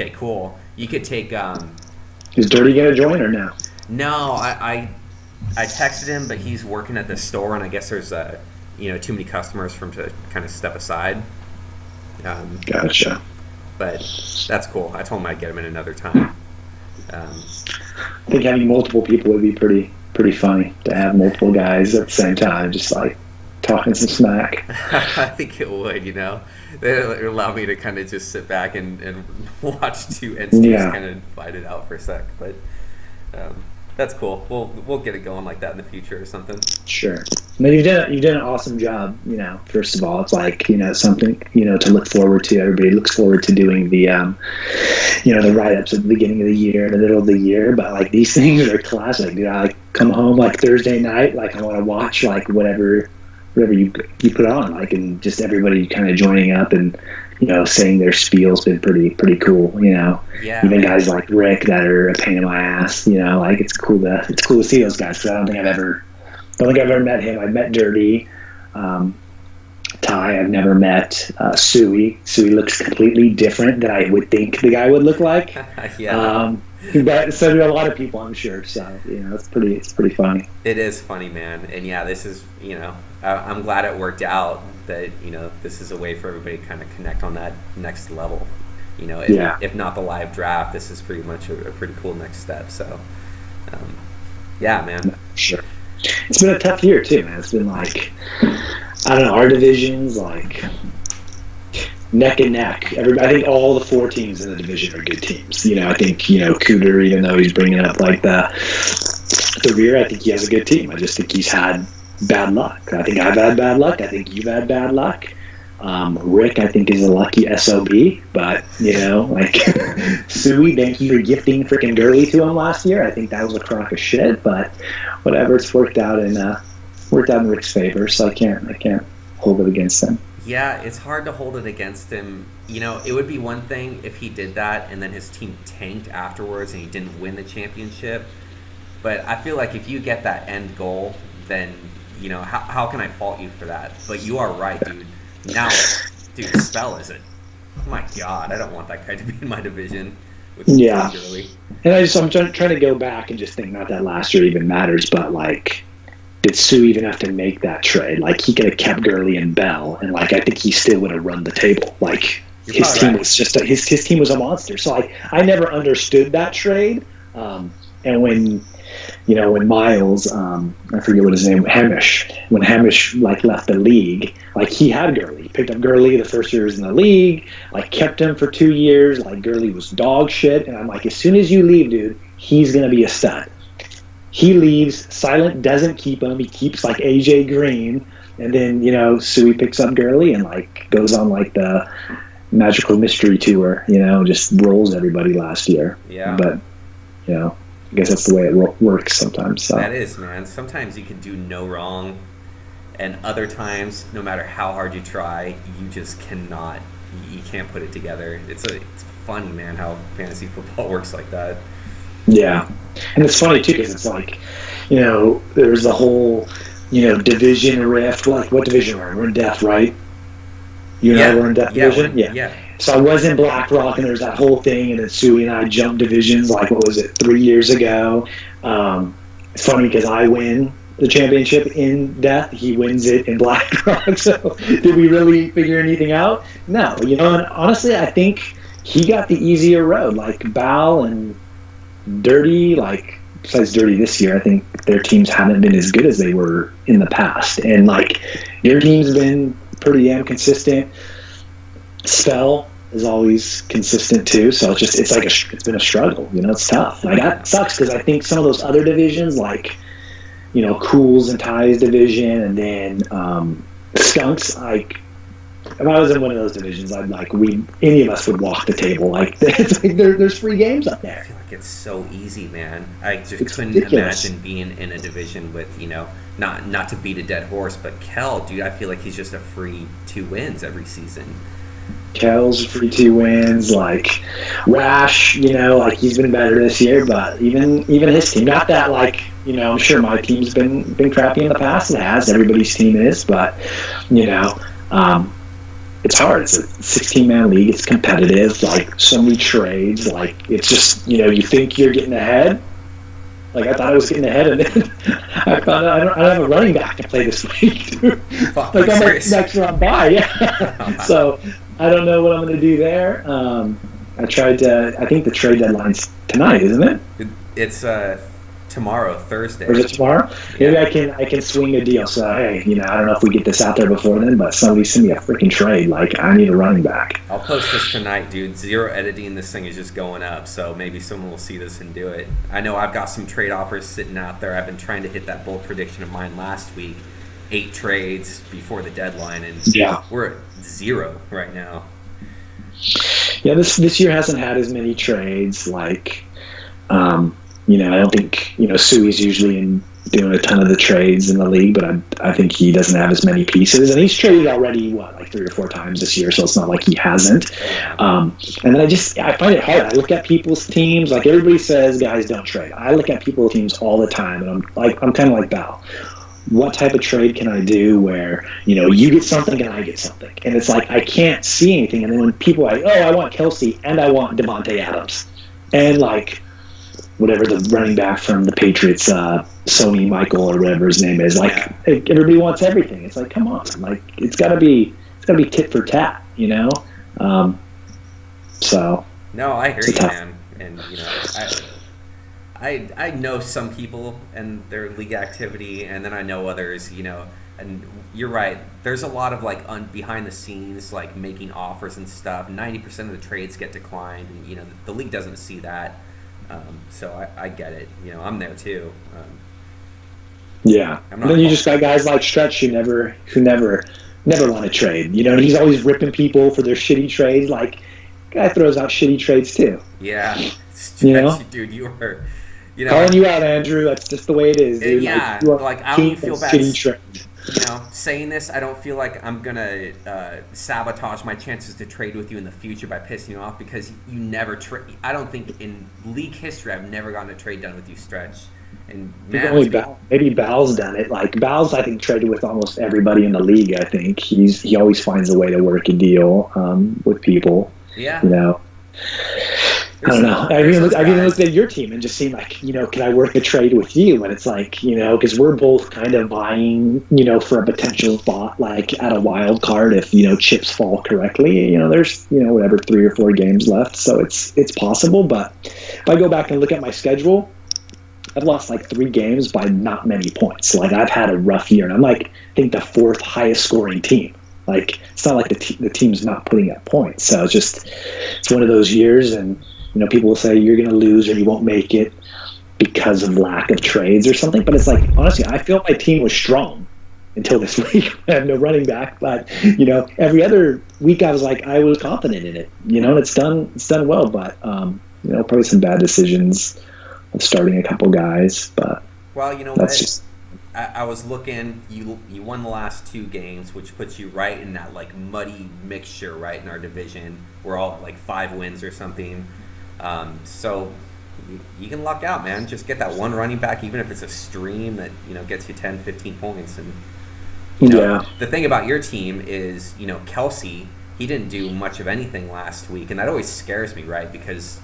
Okay, cool. You could take. Is Dirty gonna join or no? No, I texted him, but he's working at the store, and I guess there's too many customers for him to kind of step aside. Gotcha. But that's cool. I told him I'd get him in another time. I think having multiple people would be pretty funny to have multiple guys at the same time, just like talking some smack. I think it would, It allow me to kind of just sit back and watch two entities kind of fight it out for a sec. But that's cool. We'll get it going like that in the future or something. Sure. No, you've done an awesome job. First of all, it's like something to look forward to. Everybody looks forward to doing the the write-ups at the beginning of the year, in the middle of the year. But like these things are classic. I like come home like Thursday night, like I want to watch like whatever you put on, like, and just everybody kind of joining up and saying their spiel's been pretty cool. Even guys like Rick that are a pain in my ass. Like it's cool to see those guys, because I don't think I've ever met him. I've met Dirty, Ty. I've never met Suey. Suey looks completely different than I would think the guy would look like. But so do a lot of people, I'm sure. So it's pretty funny. It is funny, man. And this is I'm glad it worked out. That this is a way for everybody to kind of connect on that next level. If not the live draft, this is pretty much a pretty cool next step. So, man. Sure. It's been a tough year too, man. It's been like, I don't know, our division's like neck and neck. I think all the 4 teams in the division are good teams. I think Cooter, even though he's bringing up like the rear, I think he has a good team. I just think he's had bad luck. I think I've had bad luck. I think you've had bad luck. Rick, I think, is a lucky SOB, but like Suey, thank you for gifting freaking Gurley to him last year. I think that was a crock of shit, but whatever, it's worked out in Rick's favor, so I can't hold it against him. Yeah, it's hard to hold it against him. It would be one thing if he did that and then his team tanked afterwards and he didn't win the championship. But I feel like if you get that end goal, then how can I fault you for that? But you are right, dude. Now, dude, Spell isn't. Oh my God, I don't want that guy to be in my division. Yeah. And I'm trying to go back and just think, not that last year even matters, but like, did Sue even have to make that trade? Like, he could have kept Gurley and Bell, and like, I think he still would have run the table. Like, his team was just his team was a monster. So I never understood that trade. And when Miles, I forget what his name, when Hamish like left the league, like he had Gurley. He picked up Gurley the first year he was in the league, like kept him for 2 years. Like Gurley was dog shit, and I'm like, as soon as you leave, dude, he's gonna be a stud. He leaves, Silent doesn't keep him. He keeps like AJ Green, and then Suey picks up Gurley and like goes on like the Magical Mystery Tour. Just rolls everybody last year. Yeah, but I guess that's the way it works sometimes. So. That is, man. Sometimes you can do no wrong, and other times, no matter how hard you try, you just cannot. You can't put it together. It's funny, man, how fantasy football works like that. Yeah, and it's funny too because it's like, there's the whole, division rift. Like, what division are we? We're in Death, right? You and I were in Death division. Yeah. So I was in BlackRock, and there's that whole thing, and then Suey and I jumped divisions, like, what was it, 3 years ago. It's funny because I win the championship in Death. He wins it in BlackRock. So did we really figure anything out? No. And honestly, I think he got the easier road. Like, Bal and Dirty, like, besides Dirty this year, I think their teams haven't been as good as they were in the past. And, like, your team's been pretty damn consistent. Spell is always consistent too, so it's been a struggle. It's tough. Like, that sucks because I think some of those other divisions, like Cools and Ty's division, and then Skunks, like, if I was in one of those divisions, I'd like any of us would walk the table. Like, it's like there's free games up there. I feel like it's so easy, man. I just couldn't ridiculous. Imagine being in a division with not to beat a dead horse, but Kel, dude, I feel like he's just a free 2 wins every season. Kel's free 2 wins, like Rash, like he's been better this year, but even his team, not that like, I'm sure my team's been crappy in the past. It has, everybody's team is, but it's hard. It's a 16-man league. It's competitive. Like, so many trades. Like, it's just, you think you're getting ahead. Like, I thought I was getting ahead, and then I found out I don't have a running back to play this week. Like, I'm like next round by, yeah. So I don't know what I'm going to do there. I think the trade deadline's tonight, isn't it? It's tomorrow, Thursday. Or is it tomorrow? Yeah. Maybe I can swing a deal. So, hey, I don't know if we get this out there before then, but somebody send me a freaking trade. Like, I need a running back. I'll post this tonight, dude. Zero editing. This thing is just going up, so maybe someone will see this and do it. I know I've got some trade offers sitting out there. I've been trying to hit that bold prediction of mine last week. 8 trades before the deadline, and we're at 0 right now. Yeah, this year hasn't had as many trades. Like, I don't think, Suey's usually doing a ton of the trades in the league, but I think he doesn't have as many pieces. And he's traded already, like 3 or 4 times this year, so it's not like he hasn't. And then I find it hard. I look at people's teams. Like, everybody says guys don't trade. I look at people's teams all the time, and I'm kind of like Val. What type of trade can I do where, you get something and I get something? And it's like, I can't see anything. And then when people are like, oh, I want Kelsey and I want Devontae Adams. And, like, whatever the running back from the Patriots, Sony Michael or whatever his name is, like, everybody wants everything. It's like, come on, like, it's gotta be tit for tat, So no, I hear you, man. And I know some people and their league activity, and then I know others, and you're right. There's a lot of like behind the scenes, like making offers and stuff. 90% of the trades get declined, and the league doesn't see that. So I get it. I'm there too. And then you just got guys like Stretch who never want to trade. He's always ripping people for their shitty trades. Like, guy throws out shitty trades too. Yeah, Stretch, dude, you were. Calling you out, Andrew. That's just the way it is, dude. Yeah, like I don't feel bad. Saying this, I don't feel like I'm gonna sabotage my chances to trade with you in the future by pissing you off, because you never trade. I don't think in league history I've never gotten a trade done with you, Stretch. And maybe Bal's done it. Like, Bal's, I think, traded with almost everybody in the league. I think he always finds a way to work a deal with people. Yeah. I don't know. I've even looked at your team and just seen, like, can I work a trade with you? And it's like, because we're both kind of vying, for a potential spot, like at a wild card if, chips fall correctly. There's, whatever, 3 or 4 games left. So it's possible. But if I go back and look at my schedule, I've lost like 3 games by not many points. Like, I've had a rough year, and I'm like, I think the 4th highest scoring team. Like, it's not like the team's not putting up points. So it's one of those years, and people will say you're going to lose or you won't make it because of lack of trades or something. But it's like, honestly, I feel my team was strong until this week. I have no running back, but every other week I was confident in it. And it's done well. But probably some bad decisions of starting a couple guys. But what? I was looking. You won the last 2 games, which puts you right in that like muddy mixture, right in our division. We're all at like 5 wins or something. So you can luck out, man. Just get that one running back, even if it's a stream that gets you 10, 15 points. And the thing about your team is, Kelsey, he didn't do much of anything last week, and that always scares me, right? Because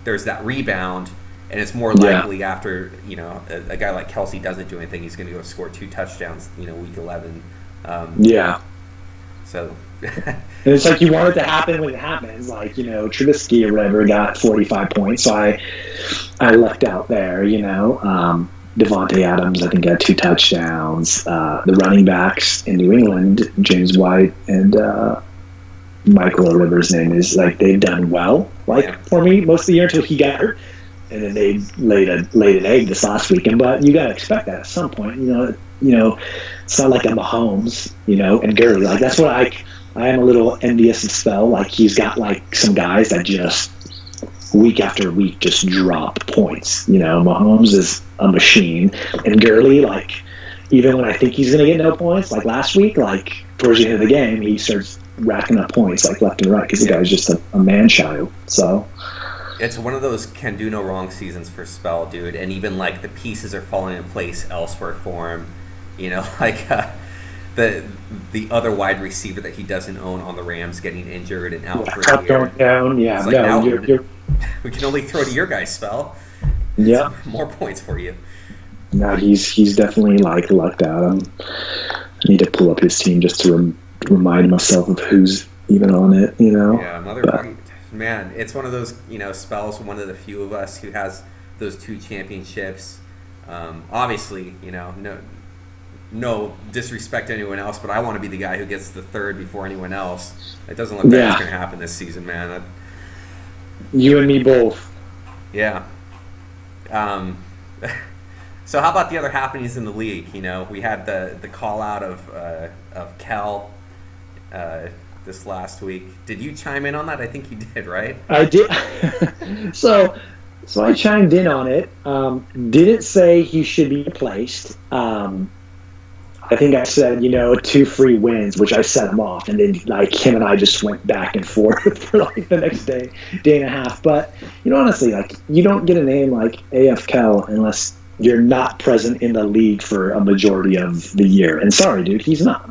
there's that rebound. And it's more likely after, a guy like Kelsey doesn't do anything, he's going to go score 2 touchdowns, week 11. So. And it's like, you want it to happen when it happens. Like, Trubisky or whatever got 45 points. So I lucked out there, Devontae Adams, I think, had 2 touchdowns. The running backs in New England, James White and Michael or whatever his name is, like, they've done well, for me, most of the year until he got hurt. And then they laid an egg this last weekend, but you gotta expect that at some point. It's not like a Mahomes, and Gurley. Like, that's what I am a little envious of Spell. Like, he's got like some guys that just week after week just drop points. Mahomes is a machine, and Gurley, like, even when I think he's gonna get no points, like last week, like towards the end of the game, he starts racking up points like left and right because the guy's just a man child. So. It's one of those can do no wrong seasons for Spell, dude. And even like the pieces are falling in place elsewhere for him. the the other wide receiver that he doesn't own on the Rams getting injured and out for a year. Going down, yeah. It's like, no, now you're, we can only throw to your guy's spell. Yeah, more points for you. No, he's definitely like lucked out. I need to pull up his team just to remind myself of who's even on it. Yeah, man, it's one of those spells. One of the few of us who has those 2 championships. Obviously, no disrespect to anyone else, but I want to be the guy who gets the 3rd before anyone else. It doesn't look like it's going to happen this season, man. You and me both. Yeah. So how about the other happenings in the league? We had the call out of Kel this last week. Did you chime in on that? I think you did, right? I did. So I chimed in on it. Didn't say he should be replaced. I think I said, 2 free wins, which I set him off, and then him and I just went back and forth for the next day and a half. But honestly, you don't get a name like AF Cal unless you're not present in the league for a majority of the year. And sorry, dude, he's not.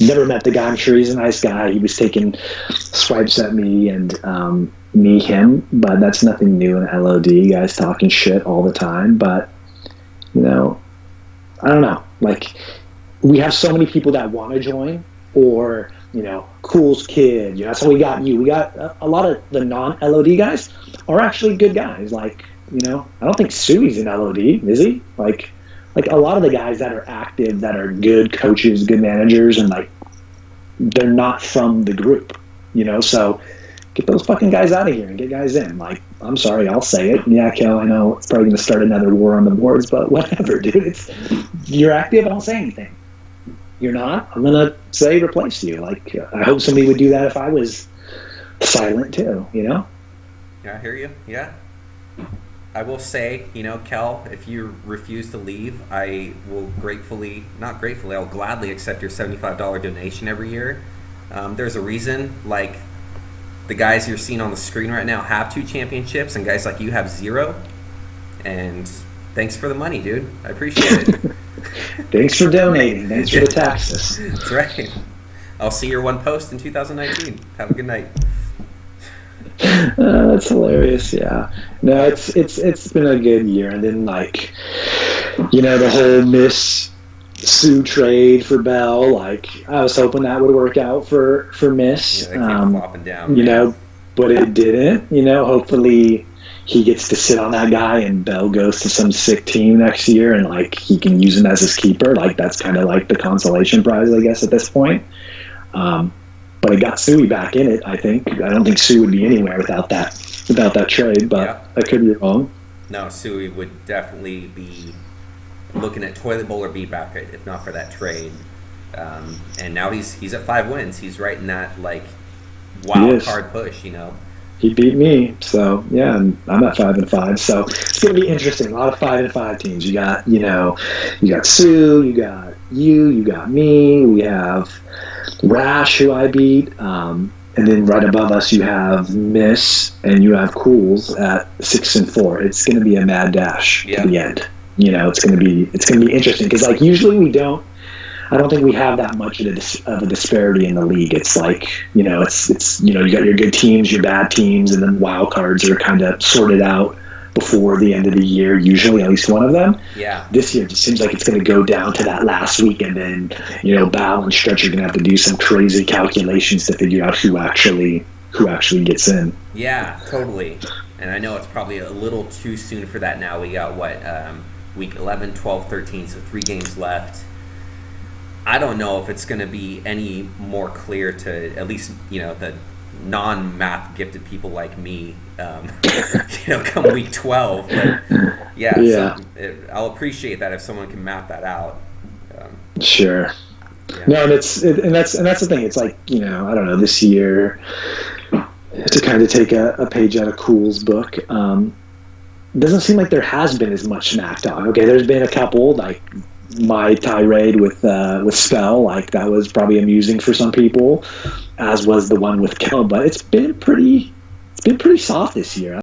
Never met the guy. I'm sure he's a nice guy. He was taking swipes at me and me him, but that's nothing new in LOD. Guys talking shit all the time, but I don't know. We have so many people that want to join, or Cool's kid. That's how we got you. We got a lot of the non-LOD guys are actually good guys. I don't think Suey's in LOD, is he? A lot of the guys that are active, that are good coaches, good managers, and they're not from the group. So get those fucking guys out of here and get guys in. I'm sorry, I'll say it. Yeah, Kel, I know it's probably going to start another war on the boards, but whatever, dude. You're active, I don't say anything. You're not, I'm going to say replace you. I hope somebody would do that if I was silent too, Yeah, I hear you. Yeah. I will say, Kel, if you refuse to leave, I will I'll gladly accept your $75 donation every year. There's a reason, the guys you're seeing on the screen right now have 2 championships, and guys like you have 0. And thanks for the money, dude. I appreciate it. Thanks for donating. Thanks for the taxes. That's right. I'll see your one post in 2019. Have a good night. That's hilarious. Yeah. No, it's been a good year, and then the whole Miss Sue trade for Bell. I was hoping that would work out for Miss. Yeah, they came flopping down. But it didn't. Hopefully he gets to sit on that guy, and Bell goes to some sick team next year, and he can use him as his keeper. That's kind of the consolation prize, I guess, at this point. But it got Suey back in it, I think. I don't think Sue would be anywhere without that trade, but I could be wrong. No, Suey would definitely be looking at toilet bowl or beat back if not for that trade. And now he's at 5 wins. He's right in that wild card push, He beat me, so yeah, and I'm at 5-5. So it's gonna be interesting. A lot of 5-5 teams. You got you got Sue, you got me. We have Rash, who I beat, and then right above us you have Miss, and you have Cools at 6-4. It's gonna be a mad dash to the end. It's gonna be interesting because usually I don't think we have that much of a disparity in the league. It's you got your good teams, your bad teams, and then wild cards are kind of sorted out before the end of the year, usually, at least one of them. Yeah. This year it just seems like it's going to go down to that last week, and then, Bal and Stretch are going to have to do some crazy calculations to figure out who actually gets in. Yeah, totally. And I know it's probably a little too soon for that now. We got, week 11, 12, 13, so 3 games left. I don't know if it's going to be any more clear to at least, the non-math gifted people like me, come week 12. But yeah. I'll appreciate that if someone can map that out. Sure. Yeah. No, and that's the thing. It's I don't know, this year, to kind of take a page out of Cool's book, it doesn't seem like there has been as much smack talk. Okay, there's been a couple, my tirade with Spell, that was probably amusing for some people, as was the one with Kel, but it's been pretty soft this year.